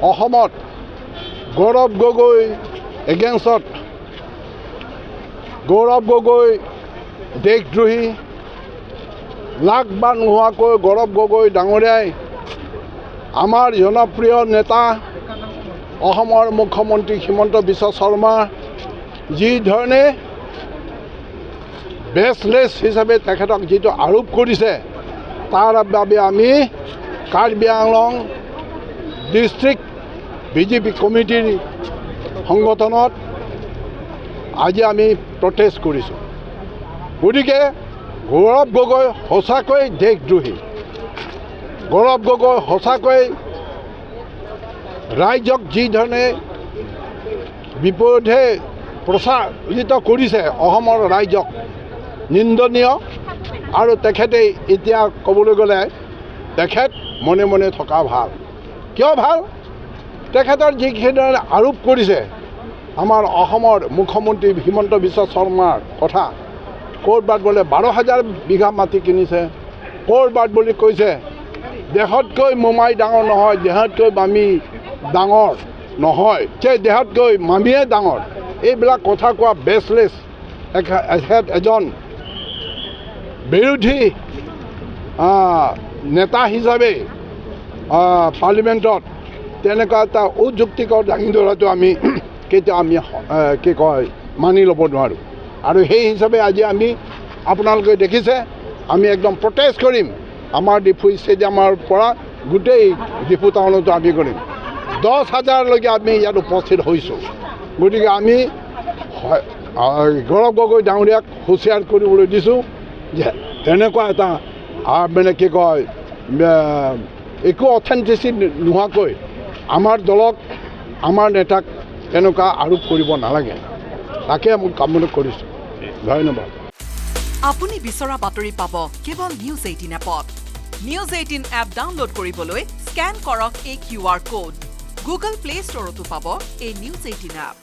অসমত গৌৰৱ গগৈ এগেইনষ্টত গৌৰৱ গগৈ দেশদ্ৰোহী লাখ বাৰ নোহোৱাকৈ গৌৰৱ গগৈ ডাঙৰীয়াই আমাৰ জনপ্ৰিয় নেতা অসমৰ মুখ্যমন্ত্ৰী হিমন্ত বিশ্ব শৰ্মা যি ধৰণে বেচলেছ হিচাপে তেখেতক যিটো আৰোপ কৰিছে তাৰ বাবে আমি কাৰ্বি আংলং ডিষ্ট্ৰিক্ট বিজেপি কমিটিৰ সংগঠনত আজি আমি প্ৰটেষ্ট কৰিছোঁ। গতিকে গৌৰৱ গগৈ সঁচাকৈ দেশদ্ৰোহী, গৌৰৱ গগৈ সঁচাকৈ ৰাইজক যি ধৰণে বিপথে প্ৰচাৰিত কৰিছে অসমৰ ৰাইজক নিন্দনীয়। আৰু তেখেতে এতিয়া ক'বলৈ গ'লে তেখেত মনে মনে থকা ভাল। কিয় ভাল? তেখেতৰ যিখিনি আৰোপ কৰিছে আমাৰ অসমৰ মুখ্যমন্ত্ৰী হিমন্ত বিশ্ব শৰ্মাৰ কথা, ক'ৰবাত বোলে 12,000 বিঘা মাটি কিনিছে, ক'ৰবাত বুলি কৈছে দেহতকৈ মোমাই ডাঙৰ নহয়, দেহতকৈ মামী ডাঙৰ নহয়, দেহতকৈ মামীয়ে ডাঙৰ। এইবিলাক কথা কোৱা বেচলেছ এজন বিৰোধী নেতা হিচাপে পাৰ্লিমেণ্টত তেনেকুৱা এটা অযুক্তিকৰ দাঙি ধৰাটো আমি কেতিয়াও আমি কি কয় মানি ল'ব নোৱাৰোঁ। আৰু সেই হিচাপে আজি আমি আপোনালোকে দেখিছে আমি একদম প্ৰটেষ্ট কৰিম। আমাৰ ডিফু ষ্টেডিয়ামৰ পৰা গোটেই ডিফু টাউনতো আমি কৰিম। 10,000লৈকে আমি ইয়াত উপস্থিত হৈছোঁ। গতিকে আমি গৌৰৱ গগৈ ডাঙৰীয়াক হুঁচিয়াৰ কৰিবলৈ দিছোঁ যে তেনেকুৱা এটা মানে কি কয় একো অথেণ্টিচিটি নোহোৱাকৈ আমাৰ দলক আমাৰ নেতাক তেনেকুৱা আৰোপ কৰিব নালাগে। তাকে মই কামনা কৰিছোঁ। ধন্যবাদ। আপুনি বিচৰা বাতৰি পাব কেৱল নিউজ 18 এপত। নিউজ 18 এপ ডাউনলোড কৰিবলৈ স্কেন কৰক এই QR কোড। গুগল প্লে ষ্টৰতো পাব এই নিউজ 18 এপ।